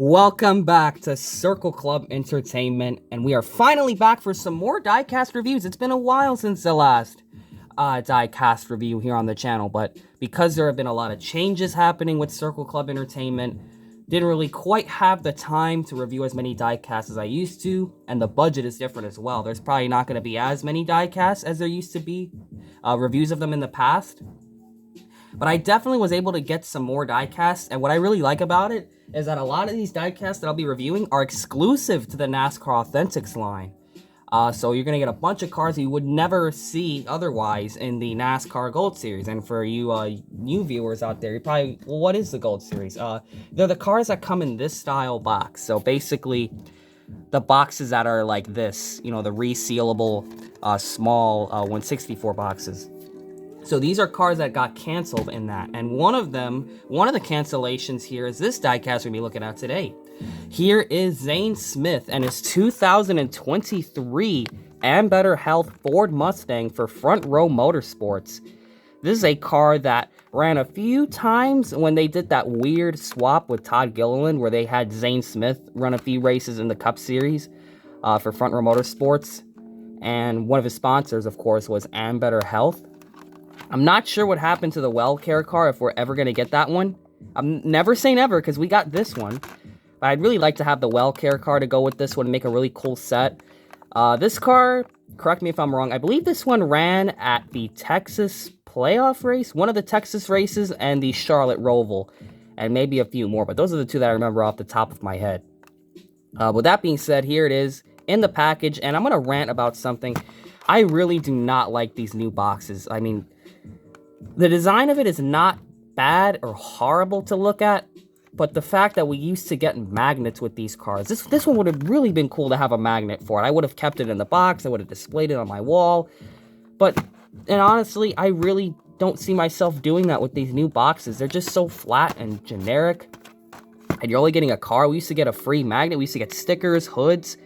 Welcome back to Circle Club Entertainment, and we are finally back for some more Diecast reviews. It's been a while since the last Diecast review here on the channel, but because there have been a lot of changes happening with Circle Club Entertainment, didn't really quite have the time to review as many Diecasts as I used to, and the budget is different as well. There's probably not going to be as many Diecasts as there used to be, reviews of them in the past. But I definitely was able to get some more diecasts, and what I really like about it is that a lot of these diecasts that I'll be reviewing are exclusive to the NASCAR Authentics line. So you're going to get a bunch of cars you would never see otherwise in the NASCAR Gold Series. And for you new viewers out there, you probably, well, what is the Gold Series? They're the cars that come in this style box. So basically, the boxes that are like this, you know, the resealable small 164 boxes. So these are cars that got canceled in that. And one of the cancellations here is this diecast we're going to be looking at today. Here is Zane Smith and his 2023 Ambetter Health Ford Mustang for Front Row Motorsports. This is a car that ran a few times when they did that weird swap with Todd Gilliland where they had Zane Smith run a few races in the Cup Series for Front Row Motorsports. And one of his sponsors, of course, was Ambetter Health. I'm not sure what happened to the WellCare car, if we're ever going to get that one. I'm never say never, because we got this one. But I'd really like to have the WellCare car to go with this one and make a really cool set. This car, correct me if I'm wrong, I believe this one ran at the Texas playoff race, one of the Texas races, and the Charlotte Roval, and maybe a few more. But those are the two that I remember off the top of my head. With that being said, here it is in the package, and I'm going to rant about something. I really do not like these new boxes. I mean, the design of it is not bad or horrible to look at, but the fact that we used to get magnets with these cars, this one would have really been cool to have a magnet for it. I would have kept it in the box, I would have displayed it on my wall, and honestly, I really don't see myself doing that with these new boxes. They're just so flat and generic, and you're only getting a car. We used to get a free magnet, we used to get stickers, hoods,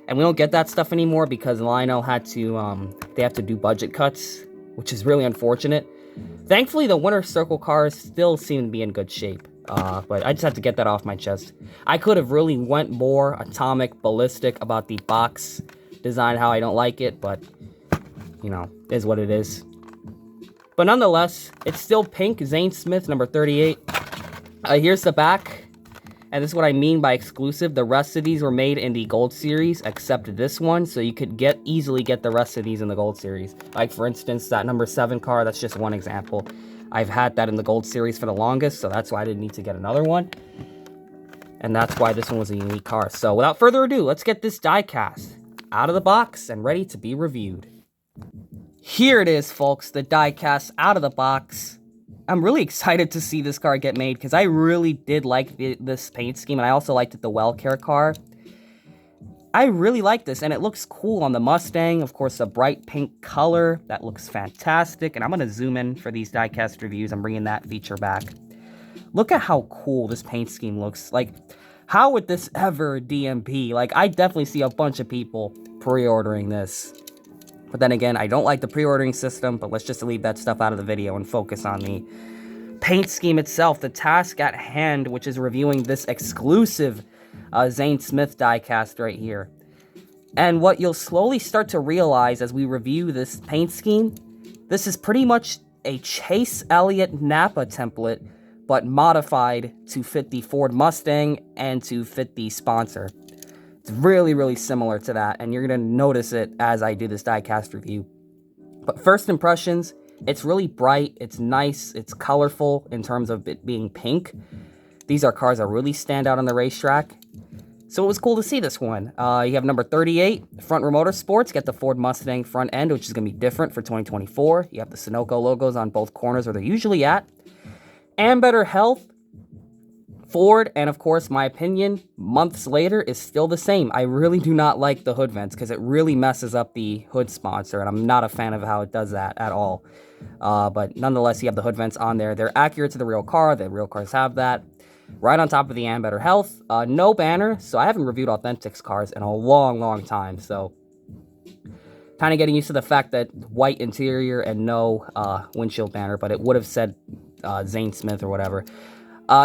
and we don't get that stuff anymore because Lionel had to, they have to do budget cuts, which is really unfortunate. Thankfully, the Winter Circle cars still seem to be in good shape, but I just had to get that off my chest. I could have really went more atomic, ballistic about the box design, how I don't like it, but, you know, is what it is. But nonetheless, it's still pink, Zane Smith, number 38. Here's the back, and this is what I mean by exclusive. The rest of these were made in the Gold Series, except this one, so you could easily get the rest of these in the Gold Series. Like, for instance, that number 7 car, that's just one example. I've had that in the Gold Series for the longest, so that's why I didn't need to get another one. And that's why this one was a unique car. So, without further ado, let's get this diecast out of the box and ready to be reviewed. Here it is, folks, the diecast out of the box. I'm really excited to see this car get made because I really did like this paint scheme, and I also liked the WellCare car. I really like this, and it looks cool on the Mustang. Of course, a bright pink color. That looks fantastic, and I'm going to zoom in for these diecast reviews. I'm bringing that feature back. Look at how cool this paint scheme looks. Like, how would this ever DMP? Like, I definitely see a bunch of people pre-ordering this. But then again, I don't like the pre-ordering system, but let's just leave that stuff out of the video and focus on the paint scheme itself, the task at hand, which is reviewing this exclusive Zane Smith diecast right here. And what you'll slowly start to realize as we review this paint scheme, this is pretty much a Chase Elliott Napa template, but modified to fit the Ford Mustang and to fit the sponsor. It's really, really similar to that, and you're going to notice it as I do this diecast review. But first impressions, it's really bright, it's nice, it's colorful in terms of it being pink. These are cars that really stand out on the racetrack. So it was cool to see this one. You have number 38, Front Row Motorsports. You got the Ford Mustang front end, which is going to be different for 2024. You have the Sunoco logos on both corners where they're usually at. Ambetter Health, Ford, and of course, my opinion, months later, is still the same. I really do not like the hood vents because it really messes up the hood sponsor, and I'm not a fan of how it does that at all. But nonetheless, you have the hood vents on there. They're accurate to the real car. The real cars have that. Right on top of the Ambetter Health. No banner, so I haven't reviewed Authentics cars in a long, long time. So, kind of getting used to the fact that white interior and no windshield banner, but it would have said Zane Smith or whatever.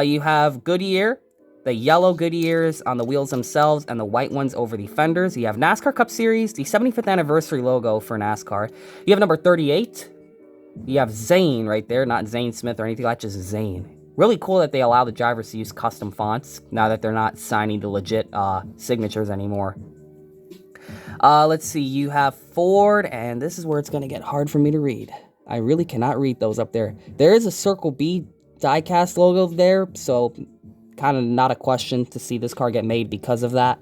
You have Goodyear, the yellow Goodyears on the wheels themselves and the white ones over the fenders. You have NASCAR Cup Series, the 75th anniversary logo for NASCAR. You have number 38. You have Zane right there, not Zane Smith or anything like that, just Zane. Really cool that they allow the drivers to use custom fonts now that they're not signing the legit signatures anymore. Let's see, you have Ford, and this is where it's going to get hard for me to read. I really cannot read those up there. There is a Cirkule B diecast logo there, so kind of not a question to see this car get made because of that.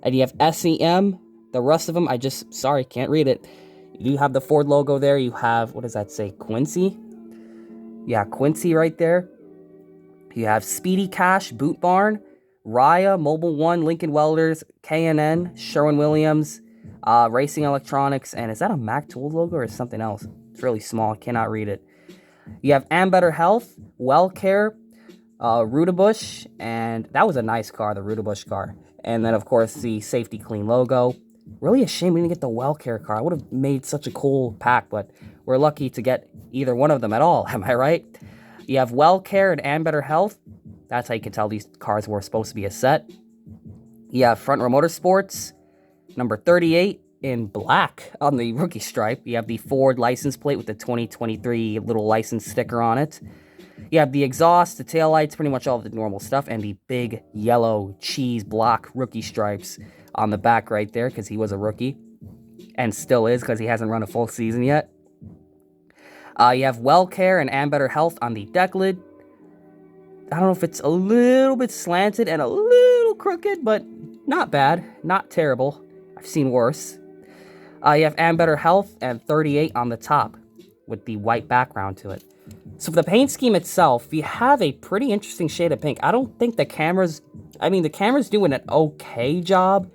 And you have SEM. The rest of them, sorry, can't read it. You have the Ford logo there. You have, what does that say, Quincy? Yeah, Quincy right there. You have Speedy Cash, Boot Barn, Raya, Mobile One, Lincoln Welders, K&N, Sherwin-Williams, Racing Electronics, and is that a Mac Tool logo or something else? It's really small, I cannot read it. You have Ambetter Health, WellCare, Rudabush, and that was a nice car, the Rudabush car. And then, of course, the Safety Clean logo. Really a shame we didn't get the WellCare car. I would have made such a cool pack, but we're lucky to get either one of them at all, am I right? You have WellCare and Ambetter Health. That's how you can tell these cars were supposed to be a set. You have Front Row Motorsports, number 38 in black on the rookie stripe. You have the Ford license plate with the 2023 little license sticker on it. You have the exhaust, the taillights, pretty much all of the normal stuff, and the big yellow cheese block rookie stripes on the back right there because he was a rookie and still is because he hasn't run a full season yet. You have WellCare and Ambetter Health on the deck lid. I don't know if it's a little bit slanted and a little crooked, but not bad, not terrible. I've seen worse. You have Ambetter Health and 38 on the top with the white background to it. So for the paint scheme itself, you have a pretty interesting shade of pink. I don't think the camera's doing an okay job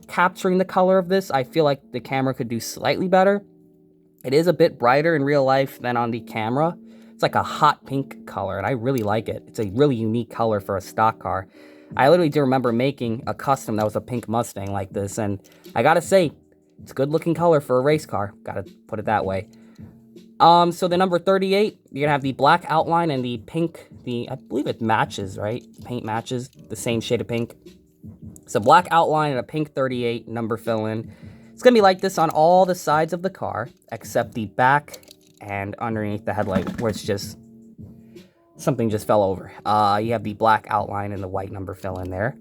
capturing the color of this. I feel like the camera could do slightly better. It is a bit brighter in real life than on the camera. It's like a hot pink color, and I really like it. It's a really unique color for a stock car. I literally do remember making a custom that was a pink Mustang like this, and I gotta say, it's a good-looking color for a race car. Gotta put it that way. So the number 38, you're gonna have the black outline and the pink, I believe it matches, right? Paint matches, the same shade of pink. So black outline and a pink 38 number fill-in. It's going to be like this on all the sides of the car, except the back and underneath the headlight, where it's just, something just fell over. You have the black outline and the white number fill in there.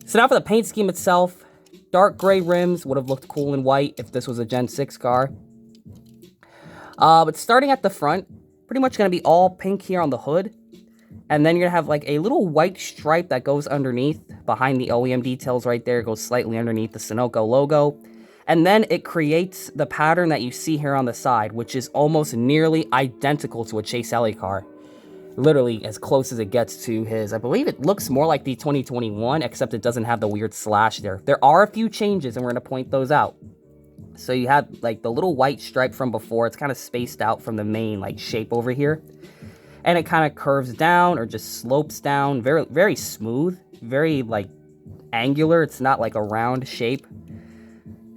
So now for the paint scheme itself, dark gray rims would have looked cool in white if this was a Gen 6 car. But starting at the front, pretty much going to be all pink here on the hood. And then you're going to have like a little white stripe that goes underneath behind the OEM details right there. It goes slightly underneath the Sunoco logo. And then it creates the pattern that you see here on the side, which is almost nearly identical to a Chase Elliott car. Literally as close as it gets to his. I believe it looks more like the 2021, except it doesn't have the weird slash there. There are a few changes, and we're going to point those out. So you have like the little white stripe from before. It's kind of spaced out from the main like shape over here. And it kind of curves down or just slopes down. Very, very smooth. Very, like, angular. It's not like a round shape.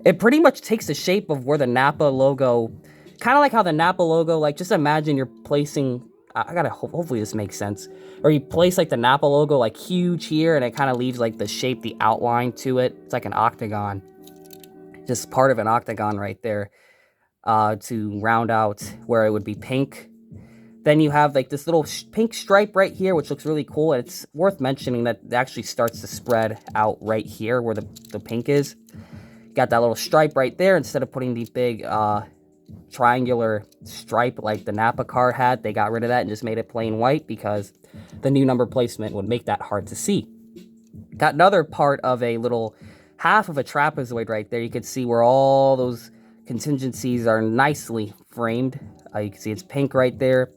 It pretty much takes the shape of where the Napa logo... Kind of like how the Napa logo, like, just imagine you're placing... hopefully this makes sense. Or you place, like, the Napa logo, like, huge here. And it kind of leaves, like, the shape, the outline to it. It's like an octagon. Just part of an octagon right there. To round out where it would be pink. Then you have like this little pink stripe right here, which looks really cool. And it's worth mentioning that it actually starts to spread out right here where the pink is. Got that little stripe right there. Instead of putting the big triangular stripe like the Napa car had, they got rid of that and just made it plain white because the new number placement would make that hard to see. Got another part of a little half of a trapezoid right there. You can see where all those contingencies are nicely framed. You can see it's pink right there.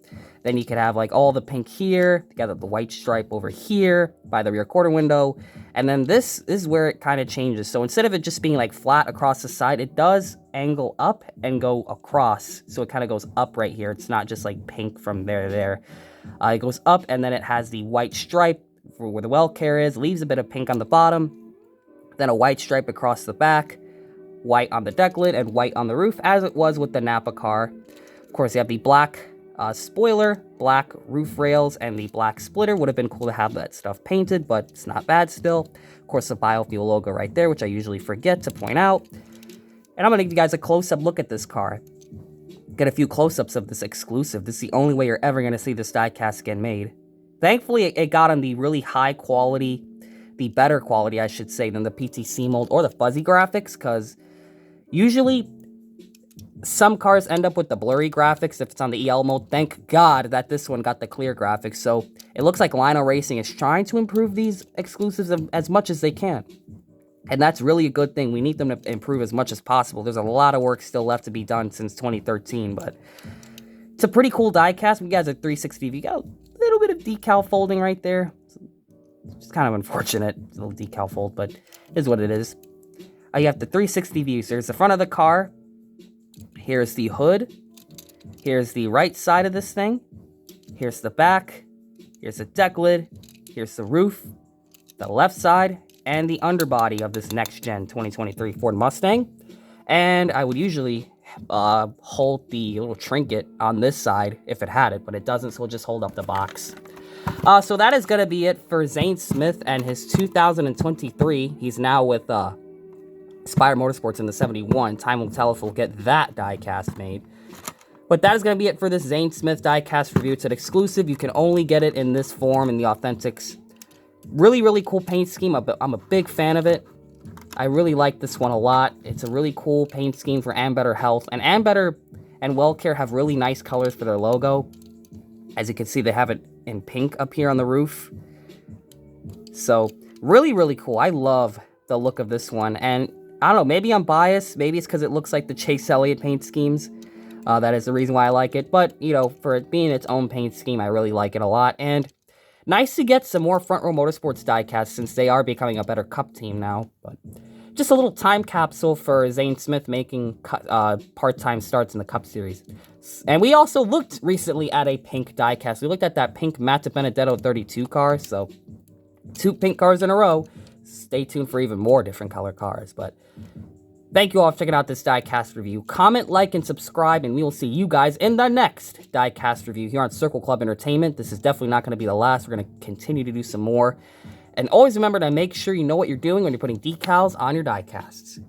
Then you could have like all the pink here. You got the white stripe over here by the rear quarter window. And then this is where it kind of changes. So instead of it just being like flat across the side, it does angle up and go across. So it kind of goes up right here. It's not just like pink from there to there. It goes up and then it has the white stripe for where the WellCare is. Leaves a bit of pink on the bottom. Then a white stripe across the back. White on the deck lid and white on the roof, as it was with the Napa car. Of course, you have the black spoiler, black roof rails, and the black splitter. Would have been cool to have that stuff painted, but it's not bad still. Of course, the biofuel logo right there, which I usually forget to point out. And I'm going to give you guys a close-up look at this car. Get a few close-ups of this exclusive. This is the only way you're ever going to see this diecast get made. Thankfully, it got on the really high quality, the better quality, I should say, than the PTC mold or the fuzzy graphics, because usually some cars end up with the blurry graphics if it's on the EL mode. Thank God that this one got the clear graphics. So it looks like Lionel Racing is trying to improve these exclusives as much as they can. And that's really a good thing. We need them to improve as much as possible. There's a lot of work still left to be done since 2013, but it's a pretty cool diecast. We got a 360 view. You got a little bit of decal folding right there. It's kind of unfortunate, it's a little decal fold, but it is what it is. You have the 360 view. So here's the front of the car. Here's the hood. Here's the right side of this thing. Here's the back. Here's the deck lid. Here's the roof, the left side, and the underbody of this next-gen 2023 Ford Mustang. And I would usually hold the little trinket on this side if it had it, but it doesn't, so we'll just hold up the box. So that is going to be it for Zane Smith and his 2023. He's now with Spire Motorsports in the 71. Time will tell if we'll get that diecast made. But that is going to be it for this Zane Smith diecast review. It's an exclusive. You can only get it in this form, in the Authentics. Really, really cool paint scheme. I'm a big fan of it. I really like this one a lot. It's a really cool paint scheme for Ambetter Health. And Ambetter and WellCare have really nice colors for their logo. As you can see, they have it in pink up here on the roof. So, really, really cool. I love the look of this one. And I don't know, maybe I'm biased. Maybe it's because it looks like the Chase Elliott paint schemes. That is the reason why I like it. But, you know, for it being its own paint scheme, I really like it a lot. And nice to get some more Front Row Motorsports diecasts since they are becoming a better Cup team now. But just a little time capsule for Zane Smith making part-time starts in the Cup Series. And we also looked recently at a pink diecast. We looked at that pink Matt Benedetto 32 car. So 2 pink cars in a row. Stay tuned for even more different color cars. But thank you all for checking out this diecast review. Comment, like, and subscribe, and we will see you guys in the next diecast review here on Circle Club Entertainment. This is definitely not going to be the last. We're going to continue to do some more. And always remember to make sure you know what you're doing when you're putting decals on your diecasts.